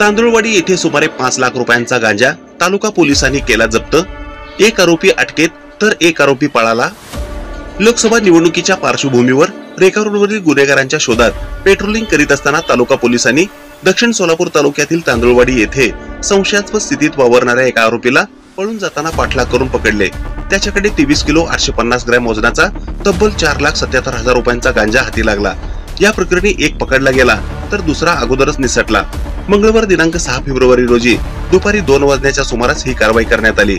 तांदुळवाडी येथे सुमारे 5 लाख रुपयांचा गांजा तालुका पोलिसांनी केला जप्त। एक आरोपी अटकेत तर एक आरोपी पळाला। लोकसभा निवडणुकीच्या पार्श्वभूमीवर रेखा रोडवरील गुन्हेगारांच्या शोधात पेट्रोलिंग करीत असताना तालुका पोलिसांनी दक्षिण सोलापूर तालुक्यातील तांदुळवाडी येथे संशयास्पद स्थितीत वावरणाऱ्या एका आरोपीला पळून जाताना पाठलाग करून पकडले। त्याच्याकडे 23 किलो 850 ग्रॅम वजनाचा तब्बल 4,77,000 रुपयांचा गांजा हाती लागला। या प्रकरणी एक पकडला गेला तर दुसरा अगोदरच निसटला। मंगळवार दिनांक 6 फेब्रुवारी रोजी दुपारी 2 वाजण्याच्या सुमारास ही कारवाई करण्यात आली।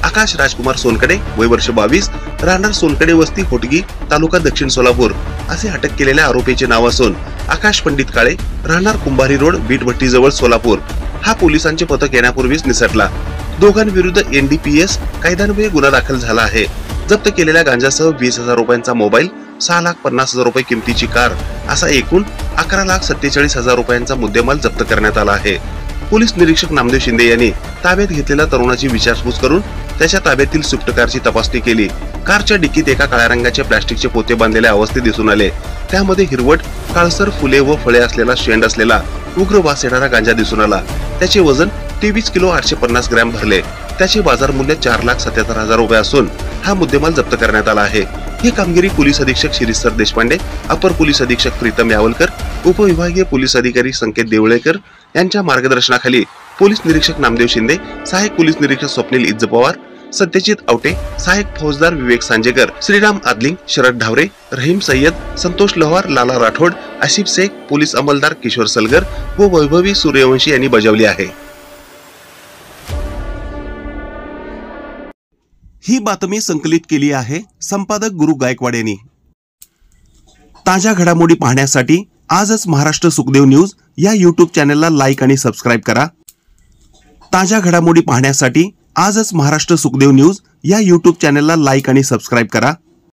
आकाश राजकुमार सोनकडे वय वर्ष 22 राहणार सोनकडे वस्ती होटगी तालुका दक्षिण सोलापूर असे अटक केलेल्या आरोपीचे नाव असून आकाश पंडित काळे राहणार कुंभारी रोड बीटभट्टी जवळ सोलापूर हा पोलिसांचे पथक येण्यापूर्वीच निसटला। दोघांविरुद्ध NDPS कायद्यान्वये गुन्हा दाखल झाला आहे। जप्त केलेल्या गांजासह 20,000 रुपयांचा मोबाईल, 6,50,000 रुपये किमतीची कार असा एकूण 11,47,000 रुपयांचा मुद्देमाल जप्त करण्यात आला आहे। पोलीस निरीक्षक नामदेव शिंदे यांनी ताब्यात घेतलेल्या तरुणाची विचारपूस करून त्याच्या ताब्यातील स्विफ्ट कारची तपासणी केली। कारच्या डिकीत एका काळ्या रंगाचे प्लास्टिकचे पोते बांधलेल्या अवस्थेत दिसून आले। त्यामध्ये हिरवट, काळसर फुले व फळे असलेला शेंड असलेला उग्र वास येणारा गांजा दिसून आला। त्याचे वजन 23 किलो 850 ग्रॅम भरले। त्याचे बाजार मूल्य 4,77,000 रुपये असून हा मुद्देमाल जप्त करण्यात आला आहे। ही कामगिरी पोलीस अधीक्षक शिरीष देशपांडे, अपर पोलीस अधीक्षक प्रीतम यावलकर, उपविभागीय पोलीस अधिकारी संकेत देवळेकर यांच्या मार्गदर्शनाखाली पोलीस निरीक्षक नामदेव शिंदे, सहाय्यक पोलीस निरीक्षक स्वप्नील इज्ज पवार, सत्यजित आवटे, सहाय्यक फौजदार विवेक सांजेकर, श्रीराम आदलिंग, शरद ढावरे, रहीम सय्यद, संतोष लोहार, लाला राठोड, आसिफ शेख, पोलीस अंमलदार किशोर सलगर व वैभवी सूर्यवंशी यांनी बजावली आहे। ही बातमी संकलित केली आहे संपादक गुरु गायकवाड यांनी। ताज्या घडामोडी पाहण्यासाठी आजच महाराष्ट्र सुखदेव न्यूज या YouTube चॅनलला लाईक आणि सबस्क्राईब करा। ताज्या घडामोडी पाहण्यासाठी आजच महाराष्ट्र सुखदेव न्यूज या YouTube चॅनलला लाईक आणि सबस्क्राईब करा।